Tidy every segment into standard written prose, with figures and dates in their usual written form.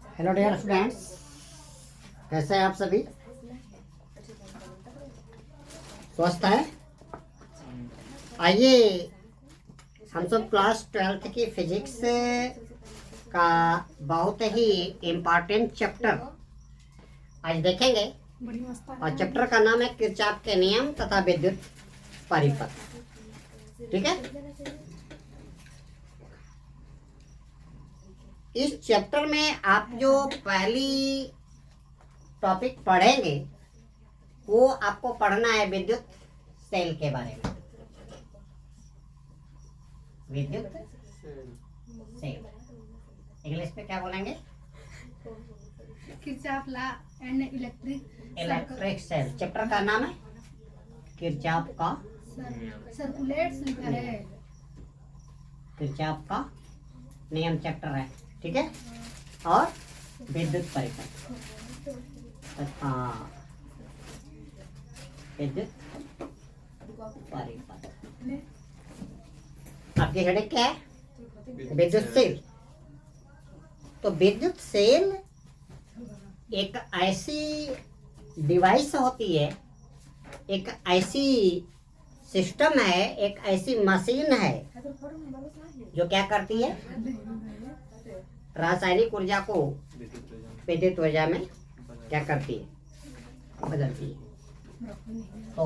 Hello dear students, कैसे हैं आप सभी? स्वस्थ हैं? आइए हम सब क्लास 12th की फिजिक्स का बहुत ही इम्पोर्टेंट चैप्टर आज देखेंगे। और चैप्टर का नाम है किरचॉफ के नियम तथा विद्युत परिपथ। ठीक है, इस चैप्टर में आप जो पहली टॉपिक पढ़ेंगे वो आपको पढ़ना है विद्युत सेल के बारे में। विद्युत सेल इंग्लिश में क्या बोलेंगे? Kirchhoff law and electric cell. Chapter का नाम है किरचॉफ का सर्कुलेट्स लिखा है। किरचॉफ का नियम चैप्टर है, ठीक है। और विद्युत परिपथ, हाँ, विद्युत परिपथ। आपकी हेडिंग क्या है? विद्युत सेल। तो विद्युत सेल एक ऐसी डिवाइस होती है, एक ऐसी सिस्टम है, एक ऐसी मशीन है जो क्या करती है? रासायनिक ऊर्जा को विद्युत ऊर्जा में क्या करती है? बदलती है। तो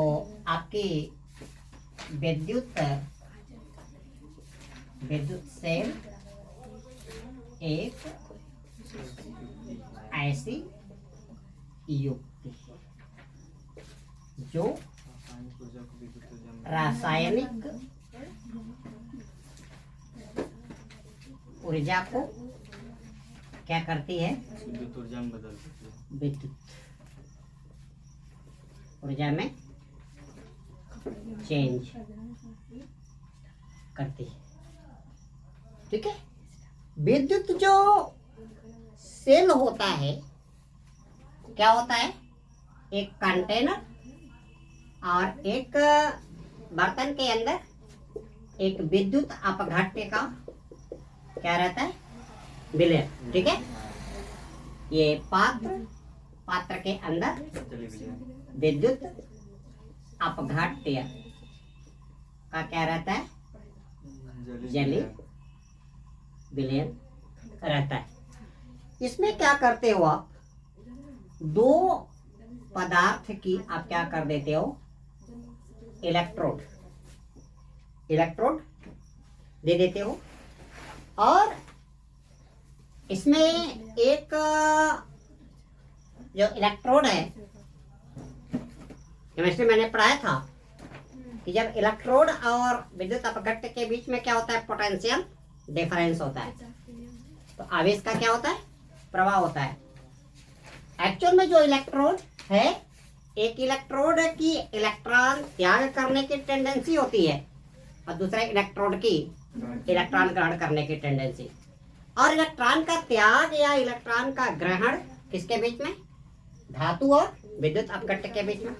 आपकी विद्युत सेल एक ऐसी युक्ति जो रासायनिक ऊर्जा को क्या करती है? विद्युत ऊर्जा में बदल देती है। विद्युत ऊर्जा में चेंज करती है, ठीक है। विद्युत जो सेल होता है क्या होता है? एक कंटेनर और एक बर्तन के अंदर एक विद्युत अपघट्य का क्या रहता है? विलय, ठीक है। ये पात्र के अंदर विद्युत अपघट्य का क्या रहता है? जली विलयन रहता है। इसमें क्या करते हो आप? दो पदार्थ की आप क्या कर देते हो? इलेक्ट्रोड दे देते हो। और इसमें एक जो इलेक्ट्रोड है, केमिस्ट्री मैंने पढ़ाया था कि जब इलेक्ट्रोड और विद्युत अपघट्य के बीच में क्या होता है? पोटेंशियल डिफरेंस होता है। तो आवेश का क्या होता है? प्रवाह होता है। एक्चुअल में जो इलेक्ट्रोड है, एक इलेक्ट्रोड की इलेक्ट्रॉन त्याग करने की टेंडेंसी होती है और दूसरे इलेक्ट्रोड की इलेक्ट्रॉन ग्रहण करने की टेंडेंसी। और इलेक्ट्रॉन का त्याग या इलेक्ट्रॉन का ग्रहण किसके बीच में? धातु और विद्युत अपघट्य के बीच में।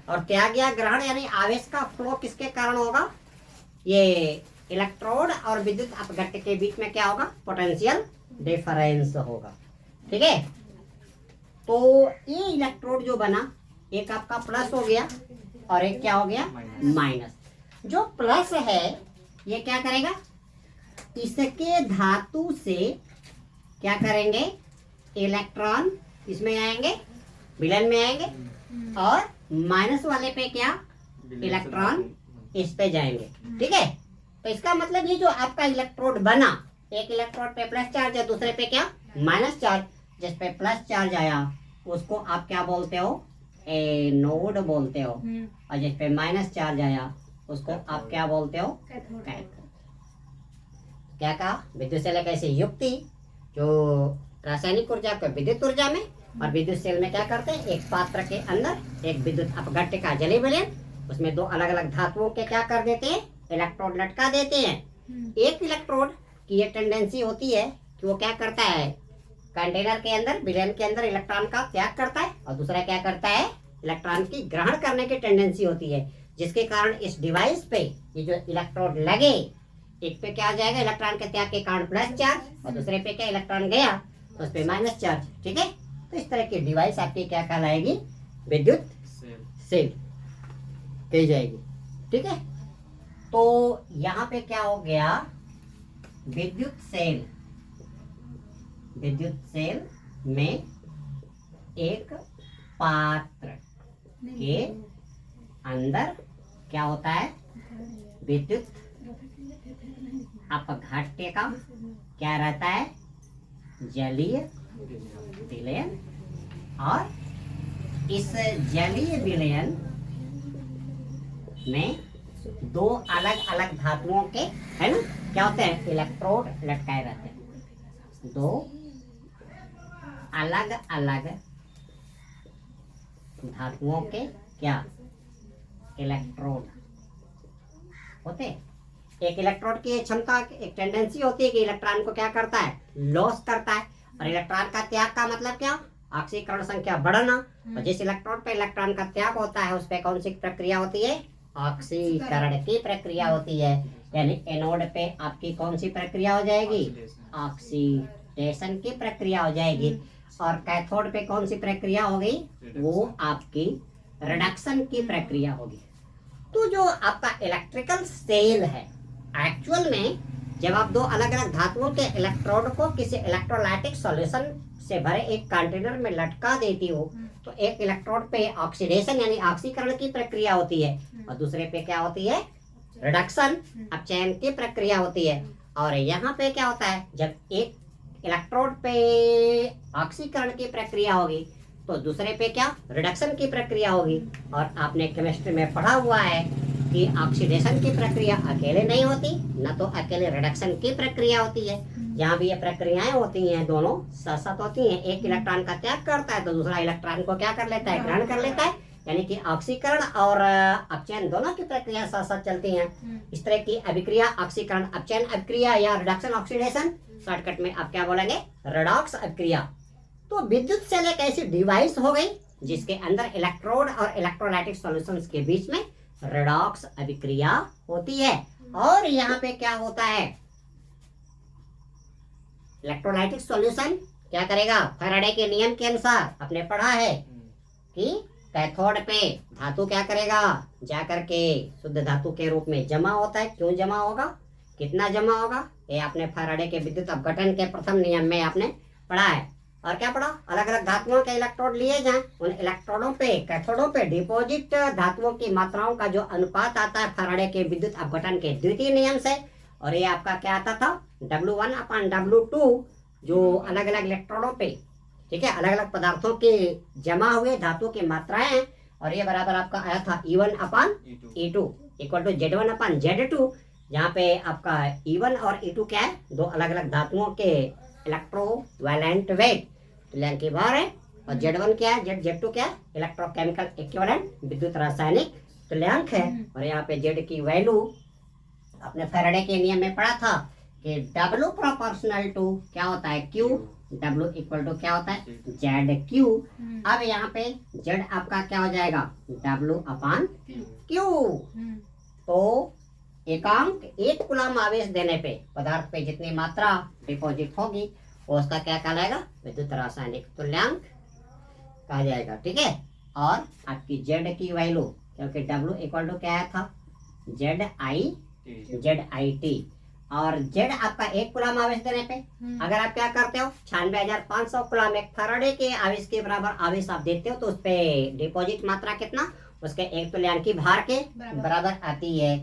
और त्याग या ग्रहण यानी आवेश का फ्लो किसके कारण होगा? ये इलेक्ट्रोड और विद्युत अपघट्य के बीच में क्या होगा? पोटेंशियल डिफरेंस होगा, ठीक है। तो ये इलेक्ट्रोड जो बना, एक आपका प्लस हो गया और एक क्या हो गया? माइनस। जो प्लस है ये क्या करेगा? इसके धातु से क्या करेंगे? इलेक्ट्रॉन इसमें आएंगे, विलयन में आएंगे, और माइनस वाले पे क्या? इलेक्ट्रॉन इस पे जाएंगे, ठीक है। तो इसका मतलब ये जो आपका इलेक्ट्रोड बना, एक इलेक्ट्रोड पे प्लस चार्ज है, दूसरे पे क्या? Minus charge. जिस पे प्लस चार्ज आया उसको आप क्या बोलते हो? एनोड बोलते हो। और जिस पे माइनस चार्ज आया उसको आप क्या बोलते हो? कैथोड। क्या कहा? विद्युत सेल एक ऐसी युक्ति जो रासायनिक ऊर्जा को विद्युत ऊर्जा में, और विद्युत सेल में क्या करते हैं? एक पात्र के अंदर एक विद्युत अपघट्य का जली विलयन, उसमें दो अलग अलग धातुओं के क्या कर देते हैं? इलेक्ट्रोड लटका देते हैं। एक इलेक्ट्रोड की ये टेंडेंसी होती है कि वो क्या करता है? कंटेनर के अंदर, विलयन के अंदर इलेक्ट्रॉन का त्याग करता है, और दूसरा क्या करता है? इलेक्ट्रॉन की ग्रहण करने की टेंडेंसी होती है, जिसके कारण इस डिवाइस पे ये जो इलेक्ट्रोड लगे, एक पे क्या आ जाएगा? इलेक्ट्रॉन के त्याग के कारण प्लस चार्ज, और दूसरे पे क्या? इलेक्ट्रॉन गया तो उस पर माइनस चार्ज, ठीक है। तो इस तरह की डिवाइस आपकी क्या कहलाएगी, विद्युत सेल। सेल कही जाएगी, ठीक है। तो यहाँ पे क्या हो गया, विद्युत सेल, विद्युत सेल में एक पात्र के अंदर क्या होता है, विद्युत अपघट्य का क्या रहता है, जलीय विलयन। और इस जलीय विलयन में दो अलग अलग धातुओं के, है ना, क्या होते हैं, इलेक्ट्रोड लटकाए रहते हैं। दो अलग अलग धातुओं के क्या, इलेक्ट्रोड होते हैं। एक इलेक्ट्रोड की क्षमता, एक टेंडेंसी होती है कि इलेक्ट्रॉन को क्या करता है, लॉस करता है। और इलेक्ट्रॉन का त्याग का मतलब क्या, ऑक्सीकरण संख्या बढ़ना। और जिस इलेक्ट्रोड पे इलेक्ट्रॉन का त्याग होता है उस पे कौन सी प्रक्रिया होती है, ऑक्सीकरण की प्रक्रिया होती है। यानी एनोड पे आपकी कौन सी प्रक्रिया हो जाएगी, ऑक्सीडेशन की प्रक्रिया हो जाएगी। और कैथोड पे कौन सी प्रक्रिया होगी, वो आपकी रिडक्शन की प्रक्रिया होगी। तो जो आपका इलेक्ट्रिकल सेल है, एक्चुअल में जब आप दो अलग अलग धातुओं के इलेक्ट्रोड को किसी इलेक्ट्रोलाइटिक सॉल्यूशन से भरे एक कंटेनर में लटका देती हो, तो एक इलेक्ट्रोड पे ऑक्सीडेशन यानी ऑक्सीकरण की प्रक्रिया होती है, और दूसरे पे क्या होती है, रिडक्शन, अपचयन की प्रक्रिया होती है। और यहाँ पे क्या होता है, जब एक इलेक्ट्रोड पे ऑक्सीकरण की प्रक्रिया होगी तो दूसरे पे क्या, रिडक्शन की प्रक्रिया होगी। और आपने केमिस्ट्री में पढ़ा हुआ है कि ऑक्सीडेशन की प्रक्रिया अकेले नहीं होती, न तो अकेले रिडक्शन की प्रक्रिया होती है। जहाँ भी ये प्रक्रियाएं होती हैं दोनों साथ साथ होती हैं। एक इलेक्ट्रॉन का त्याग करता है तो दूसरा इलेक्ट्रॉन को क्या कर लेता है, ग्रहण कर लेता है। यानी कि ऑक्सीकरण और अपचयन दोनों की प्रक्रिया साथ साथ चलती हैं। इस तरह की अभिक्रिया ऑक्सीकरण अपचयन अभिक्रिया या रिडक्शन ऑक्सीडेशन, शॉर्टकट में आप क्या बोलेंगे, रेडॉक्स अभिक्रिया। तो विद्युत सेल एक ऐसी डिवाइस हो गई जिसके अंदर इलेक्ट्रोड और इलेक्ट्रोलाइटिक सॉल्यूशंस के बीच में रेडॉक्स अभिक्रिया होती है। और यहाँ पे क्या होता है, इलेक्ट्रोलाइटिक सॉल्यूशन क्या करेगा, फैराडे के नियम के अनुसार आपने पढ़ा है कि कैथोड पे धातु क्या करेगा, जाकर के शुद्ध धातु के रूप में जमा होता है। क्यों जमा होगा, कितना जमा होगा, ये आपने फैराडे के विद्युत अपघटन के प्रथम नियम में आपने पढ़ा है। और क्या पढ़ा, अलग अलग धातुओं के इलेक्ट्रोड लिए जाएं, उन इलेक्ट्रोडों पे, कैथोडों पे डिपॉजिट धातुओं की मात्राओं का जो अनुपात आता है फैराडे के विद्युत अपघटन के द्वितीय नियम से, और ये आपका क्या आता था, W1/W2, जो अलग अलग इलेक्ट्रोडों पे, ठीक है, अलग अलग पदार्थों के जमा हुए धातुओं की मात्राएं हैं। और ये बराबर आपका आया था E1/E2 इक्वल टू Z1/Z2, जहाँ पे आपका E1 और E2 क्या है, दो अलग अलग धातुओं के इलेक्ट्रोवैलेंट वेट तुल्यांक की भार है। और Z1 क्या है, Z2 क्या है, इलेक्ट्रोकेमिकल इक्विवेलेंट विद्युत रासायनिक तुल्यांक है। और यहाँ पे Z की वैल्यू अपने फैराडे के नियम में पढ़ा था कि W प्रोपोर्शनल टू क्या होता है, Q, W इक्वल टू क्या होता है, ZQ। अब यहाँ पे Z आपका क्या हो जाएगा, W/Q। तो एकांक एक कूलम आवेश देने पे पदार्थ पे जितनी मात्रा डिपॉजिट होगी वो उसका क्या कहलाएगा, विद्युत रासायनिक तुल्यांक कहा जाएगा, ठीक है। और आपकी Z की वैल्यू, क्योंकि W इक्वल टू क्या था, ZIT, और Z आपका एक कूलम आवेश देने पे अगर आप क्या करते हो, 96,500 कूलम एक फैराडे के आवेश के बराबर आवेश आप देते हो, तो उस पे डिपॉजिट मात्रा कितना, उसके एक तुल्यांक की भार के बराबर आती है।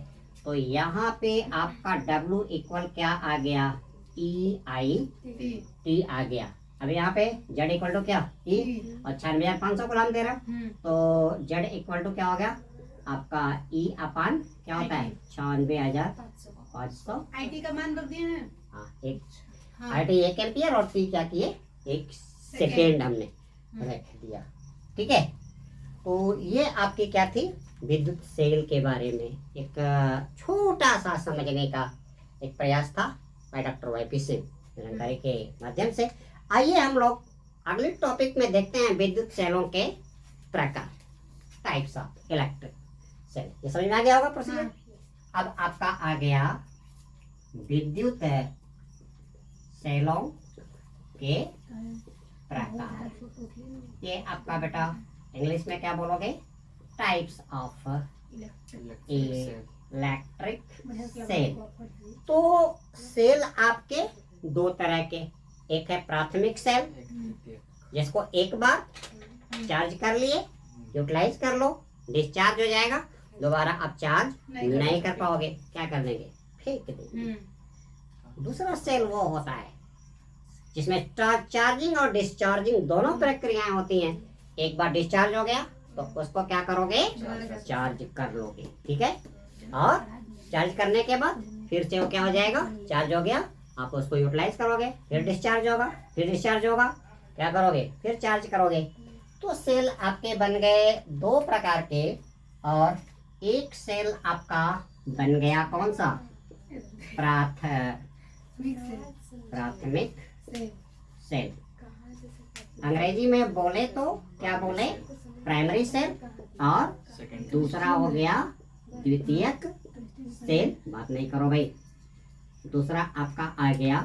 तो यहाँ पे आपका W इक्वल क्या आ गया, EIT आ गया। अब यहाँ पे Z इक्वल टू क्या, E, और 96,500 कूलम दे रहा, तो Z इक्वल टू क्या हो गया आपका, E/, क्या होता है, 96,500। आईटी का मान रख दिए हैं, हाँ, एक IT 1 एम्पियर और T क्या किए, 1 सेकेंड हमने रख दिया, ठीक है। तो ये आपकी क्या थी, विद्युत सेल के बारे में एक छोटा सा समझने का एक प्रयास था बाय डॉक्टर वाईपी सिंह जानकारी के माध्यम से। आइए हम लोग अगले टॉपिक में देखते हैं विद्युत सेलों के प्रकार, टाइप्स ऑफ इलेक्ट्रिक सेल। ये समझ में आ गया होगा प्रोसीजर। अब आपका आ गया विद्युत सेलों के प्रकार। ये आपका बेटा इंग्लिश में क्या बोलोगे? Types of electric cell. तो सेल आपके दो तरह के, एक है प्राथमिक सेल जिसको एक बार चार्ज कर लिए, यूटिलाइज कर लो, डिस्चार्ज हो जाएगा, दोबारा आप चार्ज नहीं कर पाओगे, क्या कर देंगे? फेंक देंगे। दूसरा सेल वो होता है जिसमें चार्जिंग और डिस्चार्जिंग दोनों प्रक्रियाएं होती हैं। एक बार डिस्चार्ज हो गया तो उसको क्या करोगे? चार्ज कर लोगे, ठीक है। और चार्ज करने के बाद फिर से वो क्या हो जाएगा? चार्ज हो गया, आप उसको यूटिलाइज करोगे, फिर डिस्चार्ज होगा, फिर डिस्चार्ज होगा, क्या करोगे? फिर चार्ज करोगे। तो सेल आपके बन गए दो प्रकार के, और एक सेल आपका बन गया कौन सा? प्राथमिक सेल। अंग्रेजी में बोले तो क्या बोले? Primary cell. और दूसरा हो गया द्वितीयक सेल। बात नहीं करो भाई। दूसरा आपका आ गया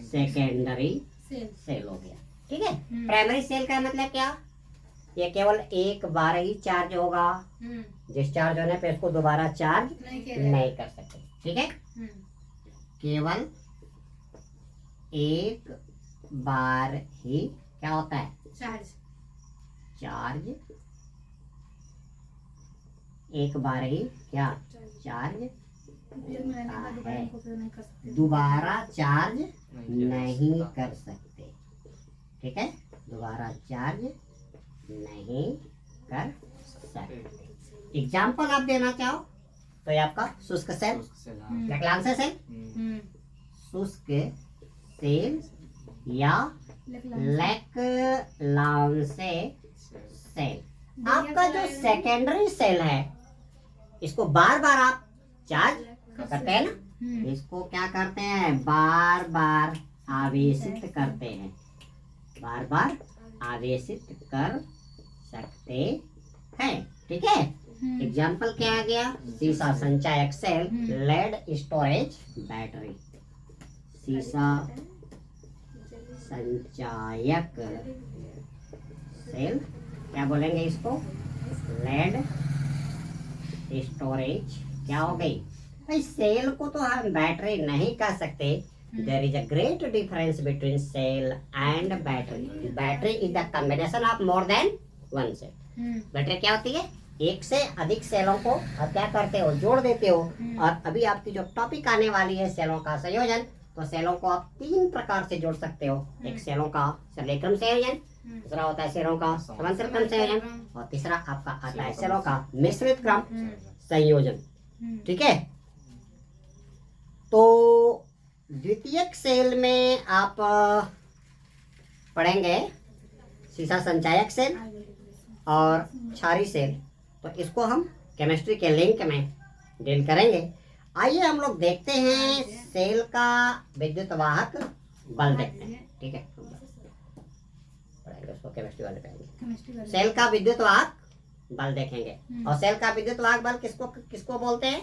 सेकेंडरी सेल हो गया, ठीक है। प्राइमरी सेल का मतलब क्या? ये केवल एक बार ही चार्ज होगा, डिस्चार्ज होने पे इसको दोबारा चार्ज नहीं कर सकते, ठीक है। केवल एक बार ही क्या होता है? चार्ज एक बार ही क्या चार्ज है, दोबारा चार्ज नहीं कर सकते, ठीक है। दोबारा चार्ज नहीं कर सकते। एग्जाम्पल आप देना चाहो तो ये आपका शुष्क सेल, लैक्लांसे सेल, शुष्क सेल या लैक्लांसे सेल। आपका जो सेकेंडरी सेल है इसको बार बार आप चार्ज करते हैं ना, इसको क्या करते हैं? बार बार आवेशित करते हैं, बार बार आवेशित कर सकते हैं, ठीक है। एग्जाम्पल क्या आ गया? सीसा संचायक सेल, लेड स्टोरेज बैटरी। सीसा संचायक सेल क्या बोलेंगे इसको? लेड स्टोरेज क्या हो गई भाई? सेल को तो हम बैटरी नहीं कह सकते। There is a great difference between cell and battery. Battery is the combination of more than one cell. Battery क्या होती है? एक से अधिक सेलों को आप क्या करते हो? जोड़ देते हो। और अभी आपकी जो टॉपिक आने वाली है सेलों का संयोजन, तो सेलों को आप तीन प्रकार से जोड़ सकते हो। एक सेलों का सरलीक्रम संयोजन, दूसरा होता है सेलों का समांतर क्रम संयोजन, और तीसरा आपका आता है सेलों का मिश्रित क्रम संयोजन, ठीक है। तो द्वितीयक सेल में आप पढ़ेंगे सीसा संचायक सेल और क्षारी सेल, तो इसको हम केमिस्ट्री के लिंक में डील करेंगे। आइए हम लोग देखते हैं सेल का विद्युत वाहक बल देखते हैं, ठीक है। पढ़ेंगे उसको, केमिस्ट्री वाले पढ़ेंगे। सेल का विद्युत वाहक बल देखेंगे। और सेल का विद्युत वाहक बल किसको बोलते हैं?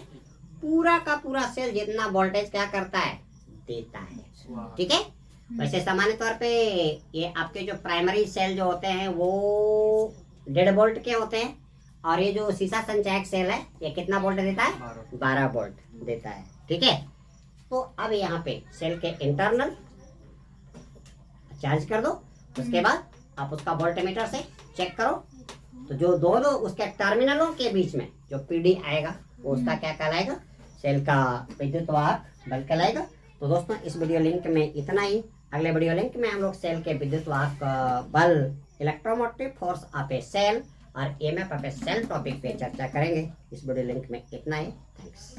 पूरा का पूरा सेल जितना वोल्टेज क्या करता है? देता है, ठीक है। वैसे सामान्य तौर पे ये आपके जो प्राइमरी सेल जो होते हैं वो 1.5 वोल्ट के होते हैं, और ये जो सीसा संचायक सेल है ये कितना वोल्ट देता है? 12 वोल्ट देता है, ठीक है। तो अब यहाँ पे सेल के इंटरनल चार्ज कर दो, उसके बाद आप उसका वोल्टमीटर से चेक करो, तो जो दोनों उसके टर्मिनलों के बीच में जो पीडी आएगा वो उसका क्या कहलाएगा? सेल का विद्युत वाहक बल कहलाएगा। तो दोस्तों इस वीडियो लिंक में इतना ही। अगले वीडियो लिंक में हम लोग सेल के विद्युत वाहक बल, electromotive force of a cell और EMF of a cell topic पे चर्चा करेंगे। इस वीडियो लिंक में इतना ही। थैंक्स।